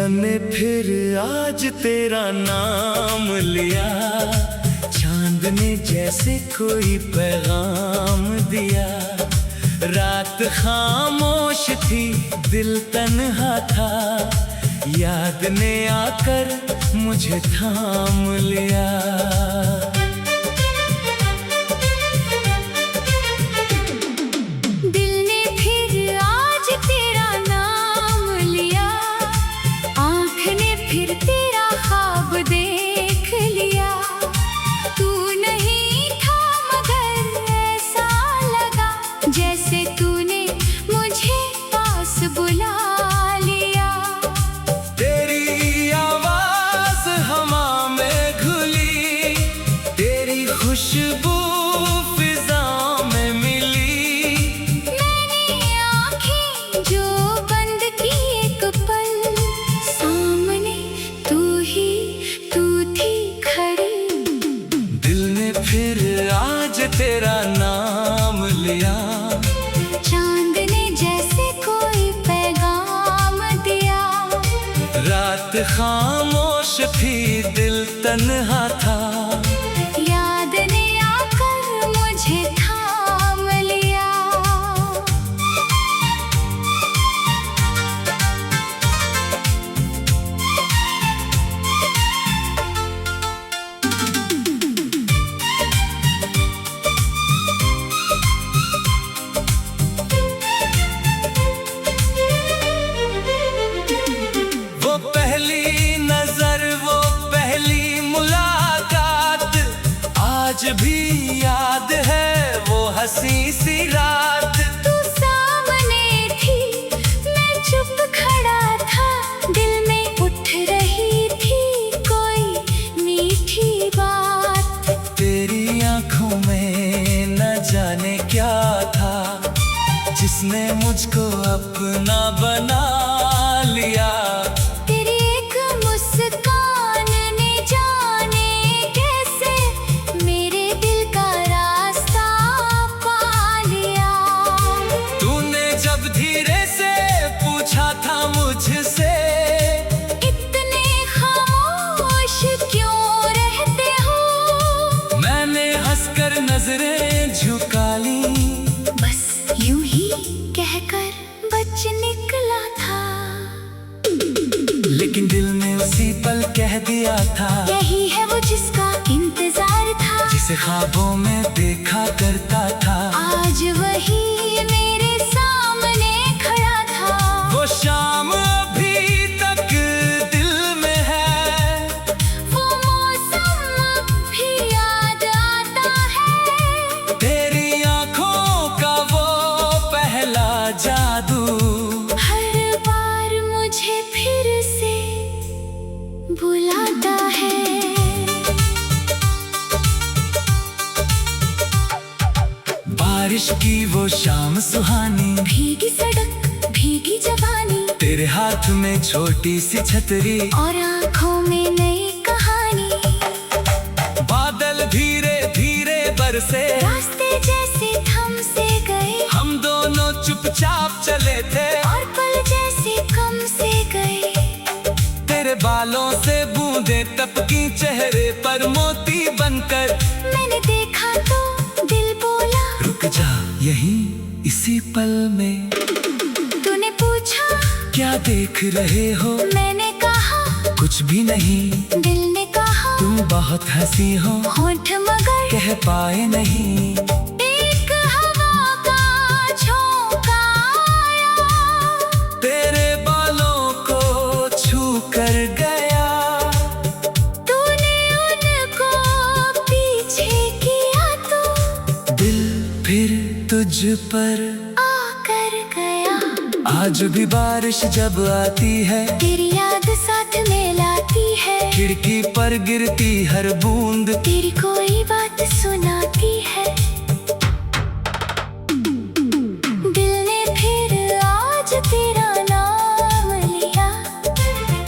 मैंने फिर आज तेरा नाम लिया, चांद ने जैसे कोई पैगाम दिया। रात खामोश थी, दिल तन्हा था, याद ने आकर मुझे थाम लिया। जैसे तूने मुझे पास बुला लिया। तेरी आवाज हवा में घुली, तेरी खुशबू फिजा में मिली। मैंने आंखें जो बंद की एक पल, सामने तू थी खड़ी। दिल ने फिर आज तेरा नाम लिया, चांद ने जैसे कोई पैगाम दिया। रात खामोश थी, दिल तन्हा था, याद ने आकर मुझे थाम लिया। आज भी याद है वो हंसी सी रात। तू सामने थी, मैं चुप खड़ा था, दिल में उठ रही थी कोई मीठी बात। तेरी आंखों में न जाने क्या था, जिसने मुझको अपना बना लिया। धीरे से पूछा था मुझसे, इतने खामोश क्यों रहते हो? मैंने हंसकर नजरें झुका ली, बस यूं ही कहकर बच निकला था। लेकिन दिल ने उसी पल कह दिया था, यही है वो जिसका इंतजार था, जिसे ख्वाबों में देखा करता था। आज वही मेरे सामने खड़ा था। वो शाम अभी तक दिल में है, वो मौसम भी याद आता है। तेरी आंखों का वो पहला जादू, हर बार मुझे फिर से बुलाता है। बारिश की वो शाम सुहानी, भीगी सड़क भीगी जवानी, तेरे हाथ में छोटी सी छतरी और आंखों में नई कहानी। बादल धीरे धीरे बरसे, रास्ते जैसे थम से गए, हम दोनों चुपचाप चले थे, और पल जैसे कम से गए। तेरे बालों से बूंदे टपकी चेहरे पर मोती बनकर। मैंने देखा तो दिल बोला, रुक जा यहीं इसी पल में। तूने पूछा क्या देख रहे हो? मैंने कहा कुछ भी नहीं। दिल ने कहा तुम बहुत हंसी हो, होठ मगर कह पाए नहीं। एक हवा का झोंका आया, तेरे बालों को छू कर गया। तूने उनको पीछे किया तो दिल फिर तुझ पर आकर गया। आज भी बारिश जब आती है, तेरी याद साथ में लाती है। खिड़की पर गिरती हर बूंद तेरी कोई बात सुनाती है। दिल ने फिर आज तेरा नाम लिया।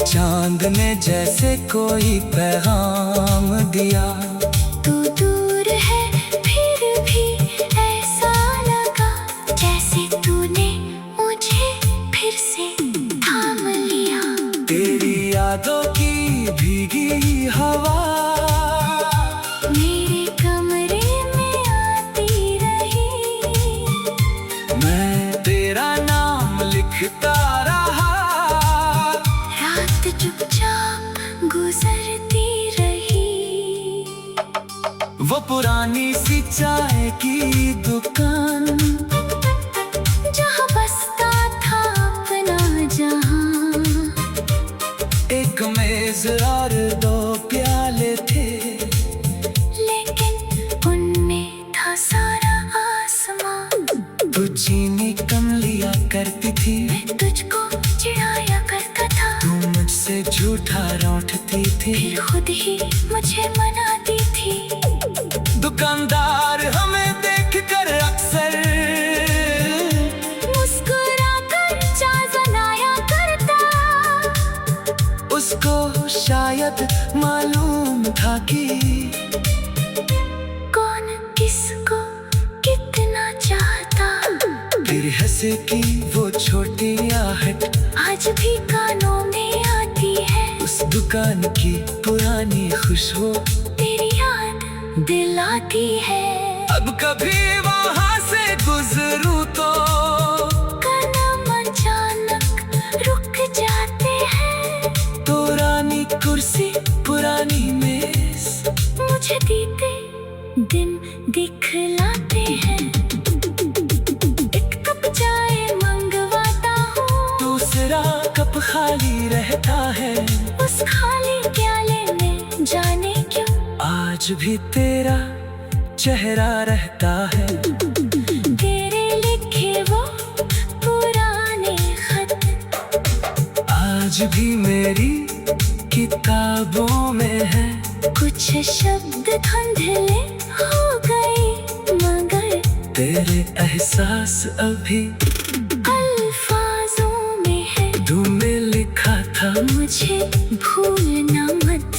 चांद ने जैसे कोई पैगाम दिया। तू दूर है फिर भी ऐसा लगा जैसे तूने मुझे फिर से थाम लिया। तेरी यादों की भीगी हवा मेरे कमरे में आती रही। मैं तेरा नाम लिखता रहा। रात चुपचाप गुजरती रही। वो पुरानी सी चाय की दुकान जहाँ बसता था अपना जहां। एक मेज और दो प्याले थे, लेकिन उनमें था सारा आसमां। तू चीनी कम लिया करती थी। मैं तुझको चिढ़ाया करता था। तू मुझसे झूठा रूठती थी। फिर खुद ही मुझे मनाती थी। दुकानदार हमें देखकर अक्सर मुस्कुराकर जाया करता। उसको शायद मालूम था कि कौन किसको कितना चाहता। तेरे हंसे की वो छोटी आहट आज भी कानों में आती है। उस दुकान की पुरानी खुशबू तेरी याद दिलाती है। अब कभी वहां से गुजरूं तो कदम अचानक रुक जाते हैं। पुरानी कुर्सी पुरानी मेज मुझे बीते दिन दिखलाते हैं। एक कप चाय मंगवाता हूँ। दूसरा कप खाली रहता है। उस खाली प्याले में जाने क्यों आज भी तेरा चेहरा रहता है। तेरे लिखे वो पुराने खत आज भी मेरी किताबों में है। कुछ शब्द धुंधले हो गए मगर तेरे एहसास अभी अल्फाजों में है। तूने लिखा था मुझे भूलना मत।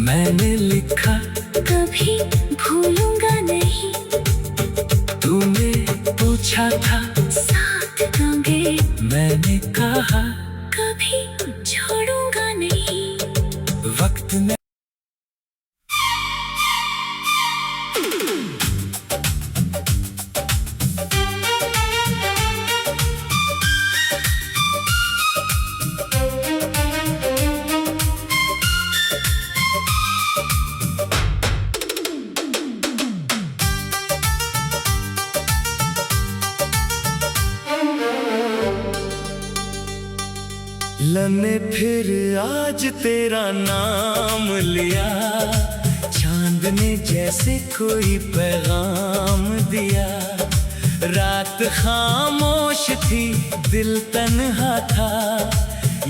मैंने लिखा कभी भूलूंगा नहीं। तूने पूछा था साथ दोगे। मैंने कहा कभी छोड़ूंगा नहीं। वक्त ने लने फिर आज तेरा नाम लिया। चांद ने जैसे कोई पैगाम दिया। रात खामोश थी दिल तन्हा था।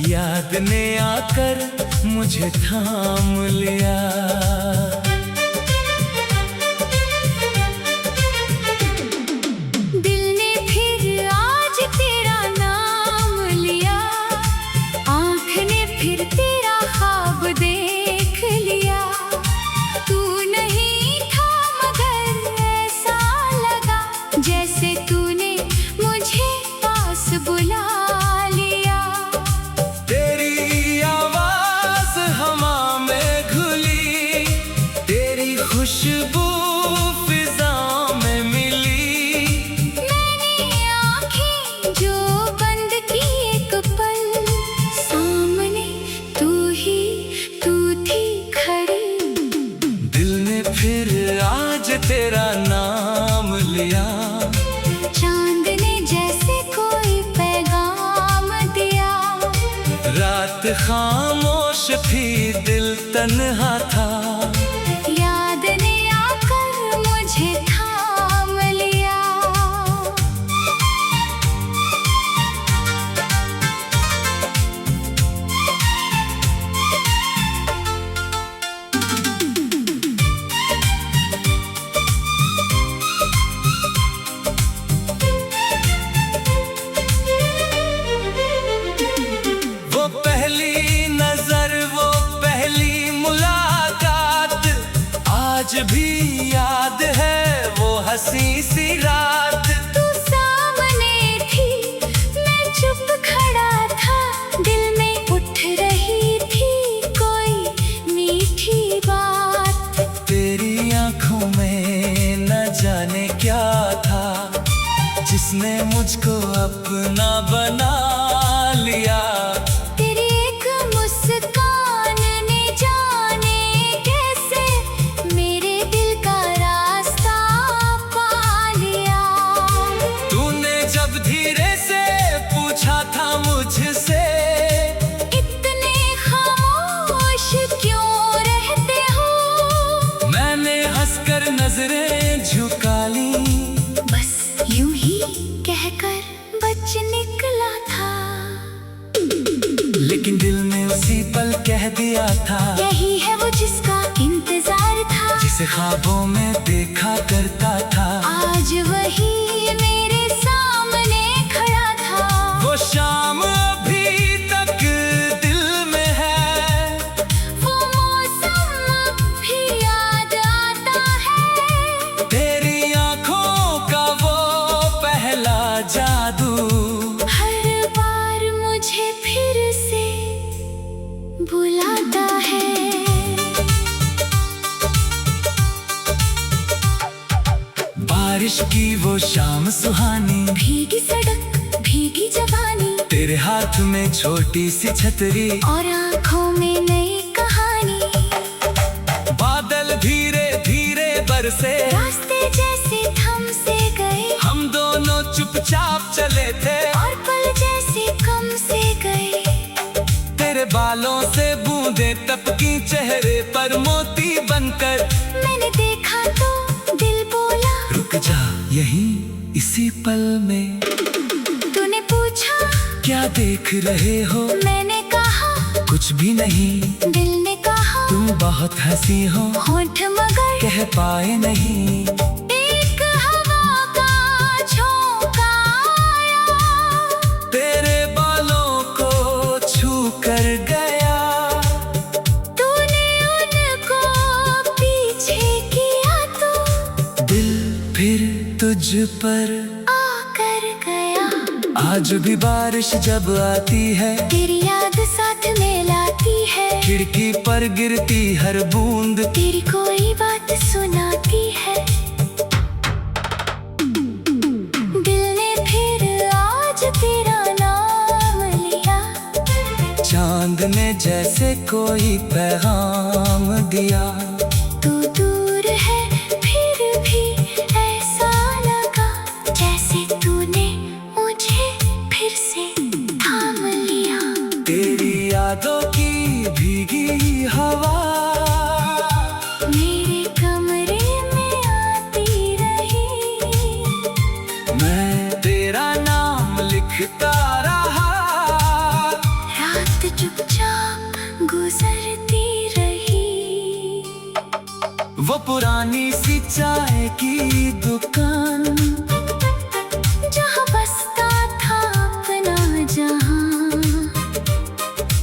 याद ने आकर मुझे थाम लिया। दिल ने फिर आज तेरा नाम लिया। आँख ने फिर तेरा ख्वाब देख लिया। तू नहीं था मगर ऐसा लगा जैसे तूने मुझे पास बुला लिया। तेरी आवाज हवा में घुली। तेरी खुशबू फिजा में मिली। मैंने आँखें जो बंद की एक पल सामने तू थी खड़ी। दिल ने फिर आज तेरा नाम लिया। चांद ने जैसे कोई पैगाम दिया। रात खामोश थी दिल तन्हा था। याद ने आकर मुझे थाम लिया। आज भी याद है वो हंसी सी रात। तू सामने थी, मैं चुप खड़ा था, दिल में उठ रही थी कोई मीठी बात। तेरी आंखों में न जाने क्या था, जिसने मुझको अपना बना लिया। तेरी एक मुस्कान ने जाने कैसे मेरे दिल का रास्ता पा लिया। तूने जब धीरे से पूछा था मुझसे, इतने खामोश क्यों रहते हो, मैंने हंसकर नजरें झुका ली। बस यूं ही कहकर बच निकला था, लेकिन दिल ने उसी पल कह दिया था, यही है वो जिसका इंतजार था, जिसे ख्वाबों में देखा करता था। आज वही मेरे सामने खड़ा था। वो शाम अभी तक दिल में है, वो मौसम भी याद आता है, तेरी आंखों का वो पहला जादू। हर बार मुझे फिर से बुलाता है। बारिश की वो शाम सुहानी, भीगी सड़क भीगी जवानी, तेरे हाथ में छोटी सी छतरी, और आंखों में नई कहानी। बादल धीरे धीरे बरसे, रास्ते जैसे थम से गए, हम दोनों चुपचाप चले थे, और पल जैसे कम से गए। तेरे बालों से बूंदें टपकी चेहरे पर मोती बनकर। मैंने देखा तो दिल बोला, रुक जा यहीं इसी पल में। तूने पूछा क्या देख रहे हो, मैंने कहा कुछ भी नहीं। दिल ने कहा तुम बहुत हंसी हो, होंठ मगर कह पाए नहीं। एक हवा का झोंका आया, तेरे बालों को छू कर गया, तूने उनको पीछे किया तो दिल फिर तुझ पर आकर गया। आज भी बारिश जब आती है, तेरी याद साथ में लाती है, खिड़की पर गिरती हर बूंद तेरी कोई बात सुनाती है। दिल ने फिर आज तेरा नाम लिया, चांद ने जैसे कोई पैगाम दिया। तू दूर है फिर भी ऐसा लगा, जैसे तूने मुझे फिर से थाम लिया। तेरी यादों की भीगी हवा मेरे कमरे में आती रही, मैं तेरा नाम लिखता रहा। रात चुपचाप गुजरती रही। वो पुरानी सी चाय की दुकान, जहाँ बसता था अपना जहां,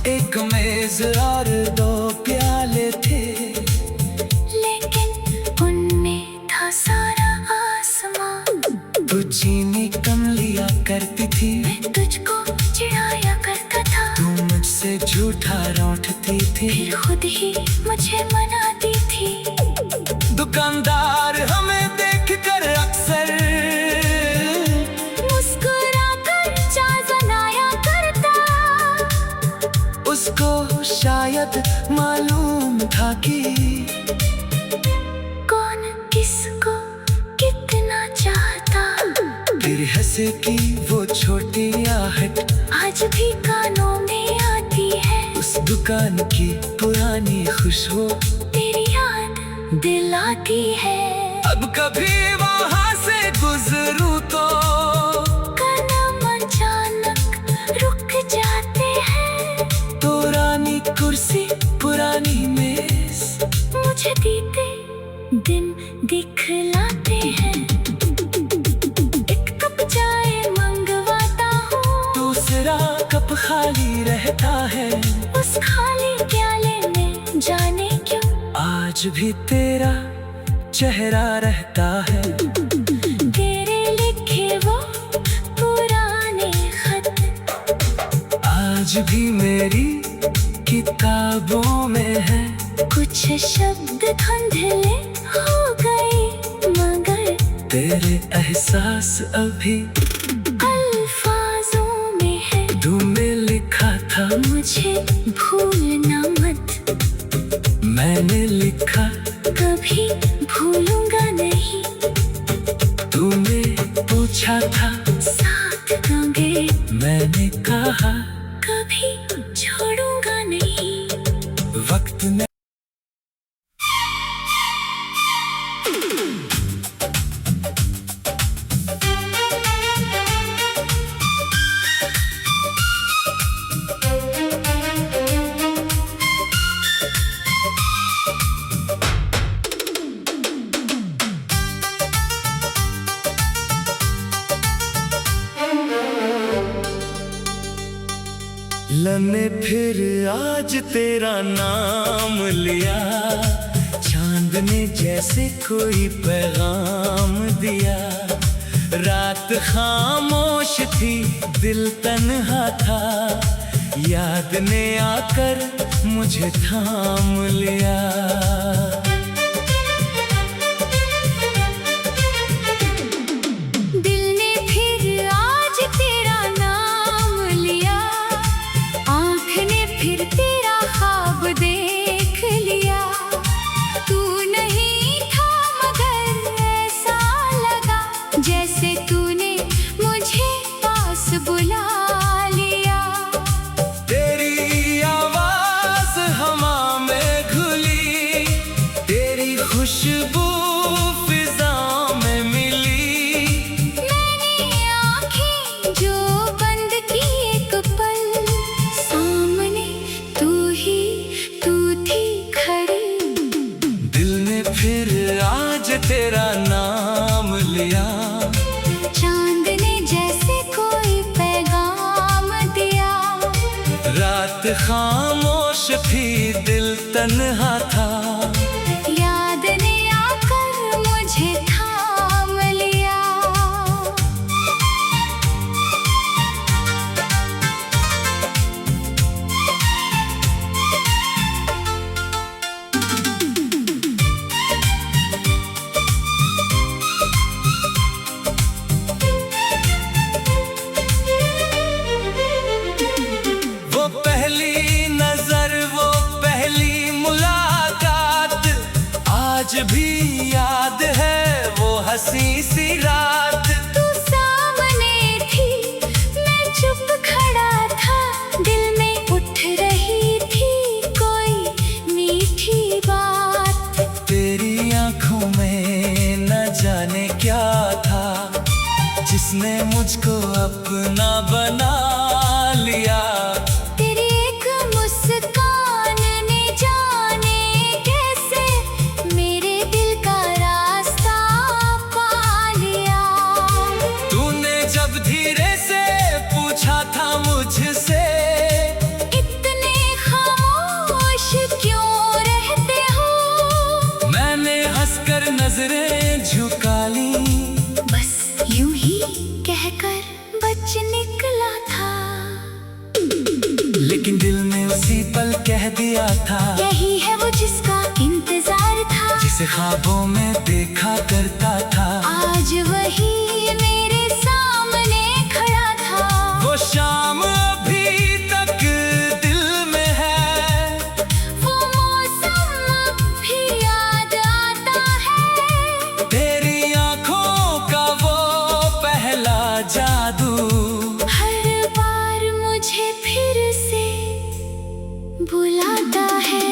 एक मेज और दो प्याले थे, लेकिन उनमें था सारा आसमां। तू चीनी कम लिया करती थी, मैं तुझको चिढ़ाया करता था, तू मुझसे झूठा रूठती थी, फिर खुद ही मुझे मनाती थी। दुकानदार हमें देखकर अक्सर मुस्कुराकर चाय बनाया करता, उसको शायद मालूम था कि कौन किसको कितना चाहता। तेरे हंसे की वो छोटी आहट आज भी कानों में आती है, उस दुकान की पुरानी खुशबू तेरी याद दिलाती है। अब कभी वहाँ से गुजरूं तो कदम अचानक रुक जाते हैं, पुरानी कुर्सी पुरानी मेज मुझे बीते दिन दिखलाते हैं। एक कप चाय मंगवाता हूँ, दूसरा कप खाली रहता है, उस खाली प्याले में जाने क्यों आज भी तेरा चेहरा रहता है। तेरे लिखे वो पुराने खत आज भी मेरी किताबों में है। कुछ शब्द धुंधले हो गए मगर तेरे एहसास अभी अल्फाजों में है। तुमने लिखा था मुझे भूलना मत, मैंने लिखा कभी भूलूंगा नहीं। तूने पूछा था साथ दोगे, मैंने कहा कभी छोड़ूंगा नहीं। वक्त ने लने फिर आज तेरा नाम लिया, चांद ने जैसे कोई पैगाम दिया। रात खामोश थी, दिल तन्हा था, याद ने आकर मुझे थाम लिया। दिल ने फिर आज तेरा नाम लिया, आँख ने फिर तेरा ख्वाब देख लिया। तू नहीं था मगर ऐसा लगा जैसे तूने मुझे पास बुला लिया। तेरी आवाज हवा में घुली, तेरी खुशबू फिजा में मिली। मैंने आँखें जो बंद की एक पल, सामने तू थी खड़ी। दिल ने फिर आज तेरा नाम लिया, चांद ने जैसे कोई पैगाम दिया। रात खामोश थी, दिल तन्हा था, याद ने आकर मुझे थाम लिया। वो पहली नजर, वो पहली मुलाकात, आज भी याद है वो हंसी सी रात। तू सामने थी, मैं चुप खड़ा था, दिल में उठ रही थी कोई मीठी बात। तेरी आंखों में न जाने क्या था, जिसने मुझको अपना बना लिया। तेरी एक मुस्कान ने जाने कैसे मेरे दिल का रास्ता पा लिया। तूने जब धीरे से पूछा था मुझसे, इतने खामोश क्यों रहते हो? मैंने हंसकर नजरें झुका ली। बस यूं ही कहकर बच निकला था, लेकिन दिल ने उसी पल कह दिया था, यही है वो जिसका इंतजार था। जिसे ख्वाबों में देखा करता था। आज वही मेरे सामने खड़ा था। वो शाम अभी तक दिल में है, वो मौसम भी याद आता है। तेरी आंखों का वो पहला जादू, हर बार मुझे फिर से बुलाता है।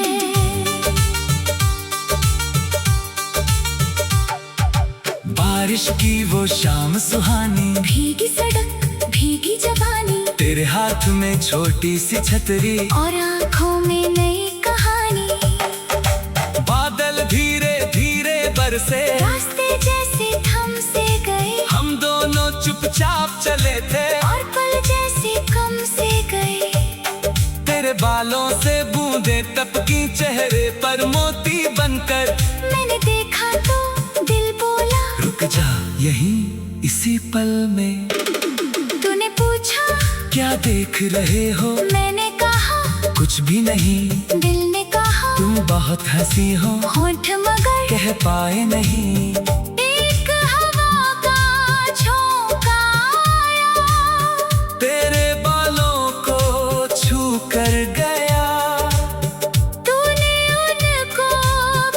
बारिश की वो शाम सुहानी, भीगी सड़क भीगी जवानी, तेरे हाथ में छोटी सी छतरी, और आँखों में नई कहानी। बादल धीरे धीरे बरसे, रास्ते जैसे थम से गए, हम दोनों चुपचाप चले थे, और पल जैसे कम से गए। तेरे बालों से बूंदे टपकी, चेहरे पर मोती बनकर। मैंने देखा तो पल में। तूने पूछा क्या देख रहे हो, मैंने कहा कुछ भी नहीं। दिल ने कहा तुम बहुत हंसी हो, होठ मगर कह पाए नहीं। एक हवा का झोंका आया, तेरे बालों को छू कर गया। तूने उनको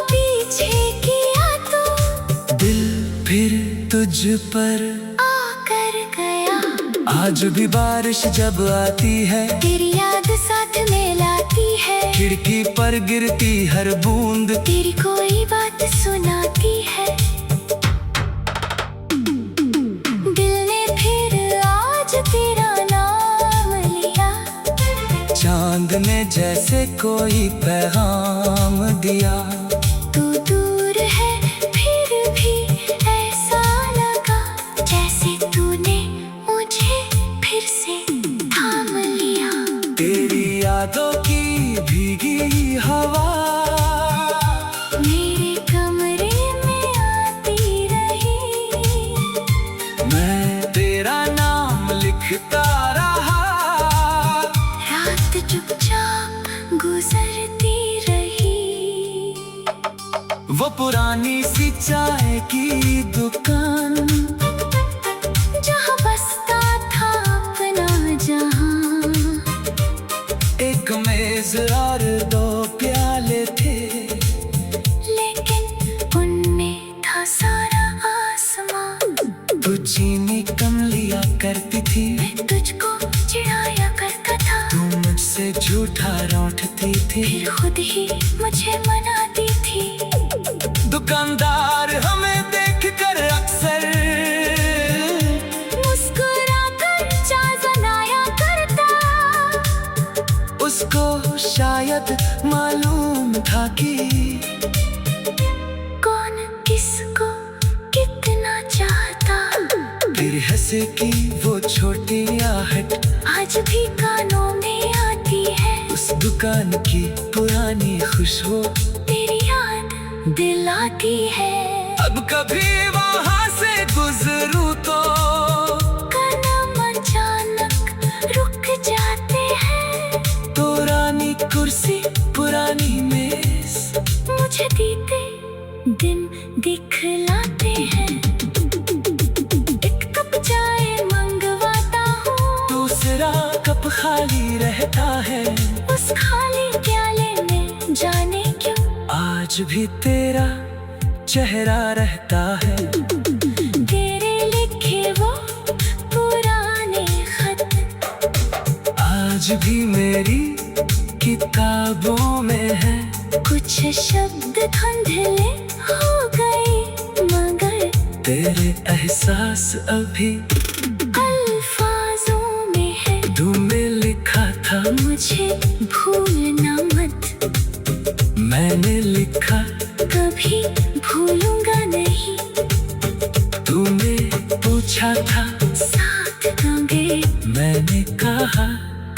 पीछे किया तो दिल फिर तुझ पर आकर गया। आज भी बारिश जब आती है, तेरी याद साथ में लाती है। खिड़की पर गिरती हर बूंद तेरी कोई बात सुनाती है। दिल ने फिर आज तेरा नाम लिया, चांद ने जैसे कोई पैगाम दिया। तू दूर है फिर भी ऐसा लगा, जैसे तूने मुझे फिर से थाम लिया। तेरी यादों की भीगी हवा मेरे कमरे में आती रही, मैं तेरा नाम लिखता रहा। रात चुपचाप गुजरती रही। वो पुरानी सी चाय की दुकान, जहाँ बसता था अपना जहां, एक मेज और दो प्याले थे, लेकिन उनमें था सारा आसमां। तू चीनी कम लिया करती थी, मैं तुझको चिढ़ाया करता था, तू मुझसे झूठा रूठती थी। फिर खुद ही मुझे मनाती थी। दुकानदार हमें देखकर अक्सर मुस्कुराकर जाया करता, उसको शायद मालूम था कि कौन किसको कितना चाहता। तेरे हंसे की वो छोटी आहट आज भी कानों में आती है, उस दुकान की पुरानी खुशबू तेरी याद दिलाती है। अब कभी वहाँ से गुजरूं तो कदम अचानक रुक जाते हैं, पुरानी कुर्सी पुरानी मेज मुझे बीते दिन दिखलाते हैं। एक कप चाय मंगवाता हूँ, दूसरा कप खाली रहता है। उस खाली प्याले में जाने क्यों आज भी तेरा चेहरा रहता है। तेरे लिखे वो पुराने खत आज भी मेरी किताबों में है। कुछ शब्द धुंधले हो गए, मगर तेरे एहसास अभी अल्फाजों में है। तुमने लिखा था, मुझे भूलना मत, मैंने लिखा कभी भूलूंगा नहीं। तूने पूछा था, साथ दोगे, मैंने कहा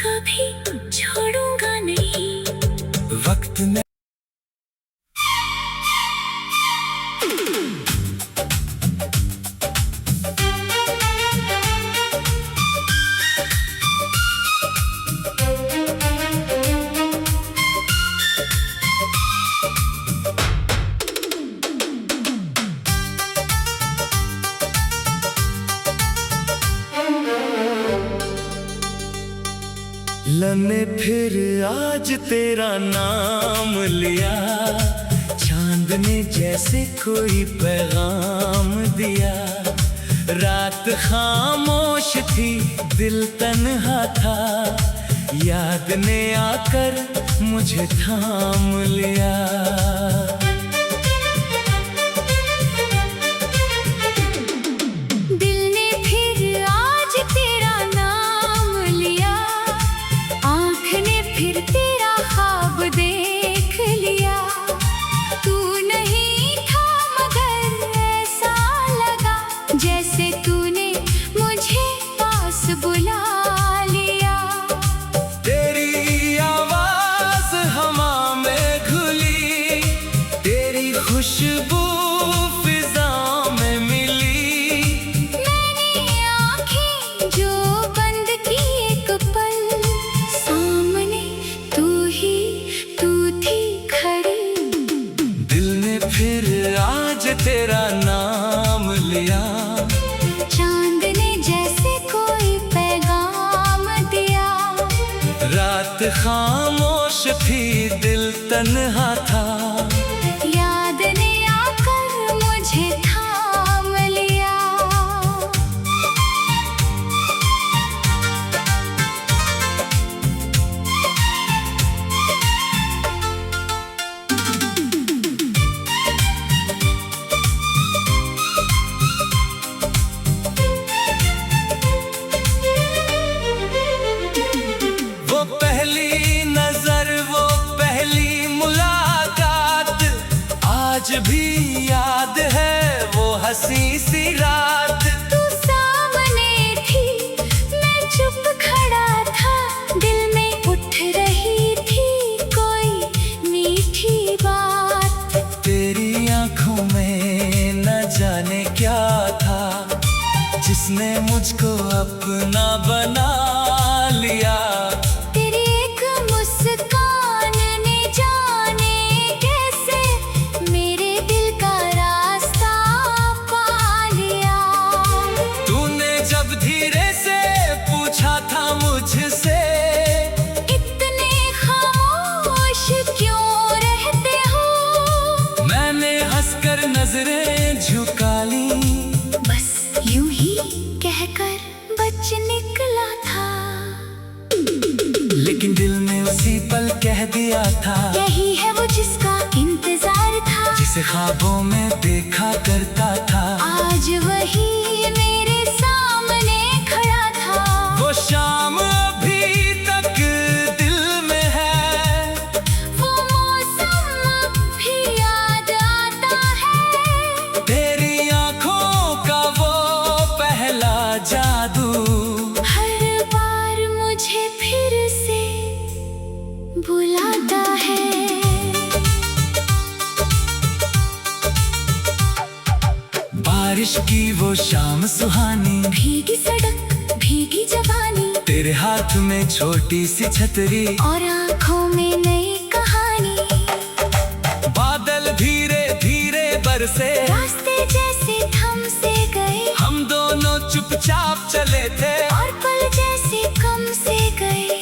कभी छोड़ूंगा नहीं। वक्त में ने फिर आज तेरा नाम लिया, चांद ने जैसे कोई पैगाम दिया। रात खामोश थी, दिल तन्हा था, याद ने आकर मुझे थाम लिया। दिल ने फिर आज तेरा नाम लिया, आँख ने फिर तेरा ख्वाब देख लिया। तू नहीं था मगर ऐसा लगा, जैसे तूने मुझे पास बुला लिया। तेरी आवाज हवा में घुली, तेरी खुशबू फिजा में मिली। मैंने दिल ने फिर आज तेरा नाम लिया। चांद ने जैसे कोई पैगाम दिया। रात खामोश थी, दिल तन्हा था। याद ने आकर मुझे थाम लिया। वो पहली नजर, वो पहली मुलाकात, आज भी याद है वो हंसी सी रात। तू सामने थी, मैं चुप खड़ा था। दिल में उठ रही थी कोई मीठी बात। तेरी आंखों में न जाने क्या था, जिसने मुझको अपना बना लिया। तेरी एक मुस्कान ने जाने कैसे मेरे दिल का रास्ता पा लिया। तूने जब धीरे से पूछा था मुझसे, इतने खामोश क्यों रहते हो? मैंने हंसकर नजरें झुका ली। बस यूं ही कहकर बच निकला था। लेकिन दिल ने उसी पल कह दिया था, यही है वो जिसका इंतजार था। जिसे ख्वाबों में देखा करता था। आज वही मेरे सामने खड़ा था। वो शाम अभी तक दिल में है, वो मौसम भी याद आता है। तेरी आंखों का वो पहला जादू। हर बार मुझे फिर से बुलाता है। बारिश की वो शाम सुहानी, भीगी सड़क, भीगी जवानी, तेरे हाथ में छोटी सी छतरी, और आंखों में नई कहानी। बादल धीरे धीरे बरसे, रास्ते जैसे थम से गए, हम दोनों चुपचाप चले थे। और पल जैसे कम से गए।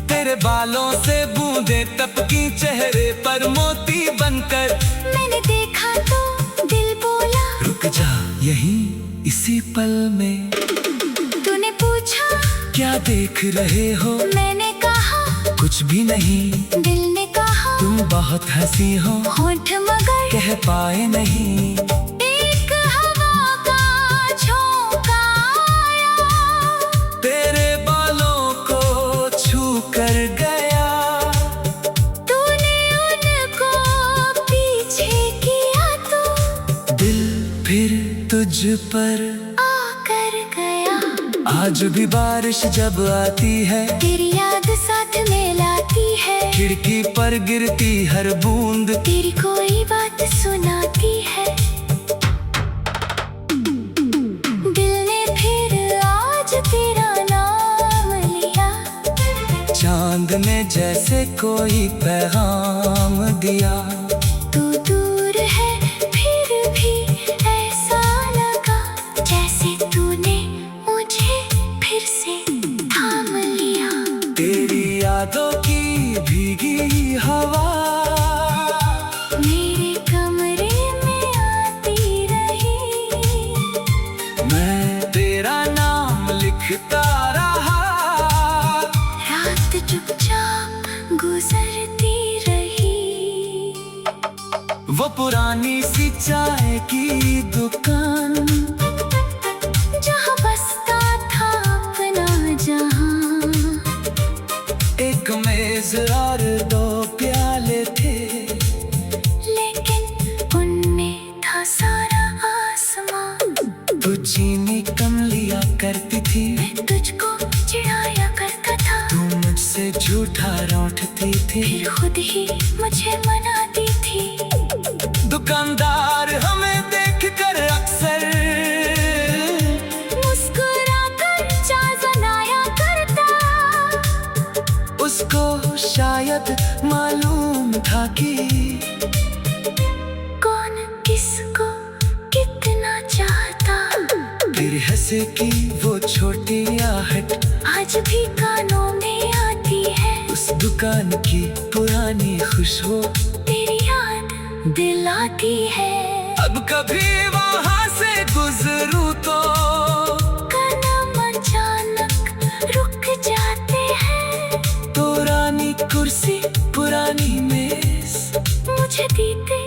तेरे बालों से बूंदे टपकी, चेहरे पर मोती बनकर। मैंने देखा तो दिल बोला, रुक जा यहीं इसी पल में। तूने पूछा क्या देख रहे हो? मैंने कहा कुछ भी नहीं। दिल ने कहा तुम बहुत हंसी हो, होठ मगर कह पाए नहीं। एक हवा का झोंका आया, तेरे बालों को छू कर गया। तूने उनको पीछे किया तो दिल फिर तुझ पर आकर गया। आज भी बारिश जब आती है, तेरी याद साथ में लाती है। खिड़की पर गिरती हर बूंद, तेरी कोई बात सुनाती है। दिल ने फिर आज तेरा नाम लिया। चांद ने जैसे कोई पैगाम दिया। तू दूर है फिर भी ऐसा लगा, जैसे तूने मुझे फिर से थाम लिया। तेरी यादों की भीगी हवा मेरे कमरे में आती रही। मैं तेरा नाम लिखता रहा। रात चुपचाप गुजरती रही। वो पुरानी सी चाय की दुकान, जहाँ बसता था अपना जहां। एक मेज और दो प्याले थे, लेकिन उनमें था सारा आसमां। तू चीनी कम लिया करती थी, मैं तुझको चिढ़ाया करता था। तू मुझसे झूठा रूठती थी, फिर खुद ही मुझे मनाती थी। दुकानदार हमें देखकर अक्सर मुस्कुराकर चाय बनाया करता। उसको शायद मालूम था कि जैसे कि वो छोटी आहट आज भी कानों में आती है। उस दुकान की पुरानी खुशबू तेरी याद दिलाती है। अब कभी वहाँ से गुजरूं तो कदम अचानक रुक जाते हैं। पुरानी कुर्सी पुरानी मेज मुझे बीते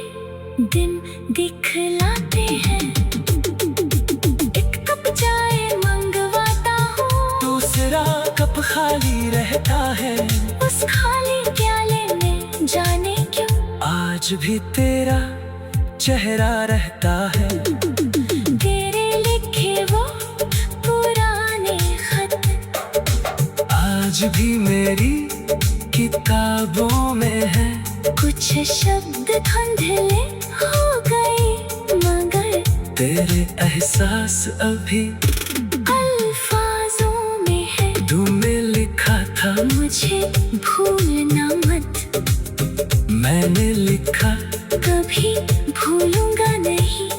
दिन दिखलाते हैं। एक कप चाय मंगवाता हूँ, दूसरा कप खाली रहता है। उस खाली प्याले में जाने क्यों आज भी तेरा चेहरा रहता है। तेरे लिखे वो पुराने खत आज भी मेरी किताबों में है। कुछ शब्द धुंधले हो गए, मगर तेरे एहसास अभी अल्फाजों में है। तुमने लिखा था मुझे भूलना मत, मैंने लिखा कभी भूलूंगा नहीं।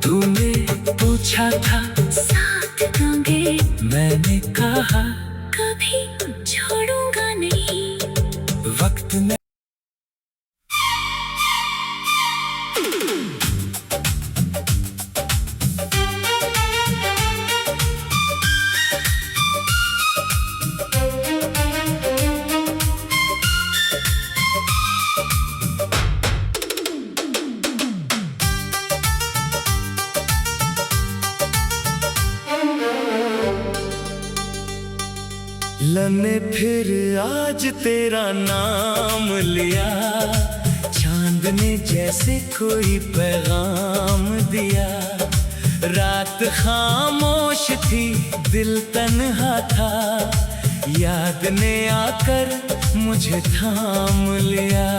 तूने पूछा था साथ दोगे, मैंने कहा कभी छोड़ूंगा नहीं। वक्त ने लने फिर आज तेरा नाम लिया, चांद ने जैसे कोई पैगाम दिया। रात खामोश थी, दिल तन्हा था, याद ने आकर मुझे थाम लिया।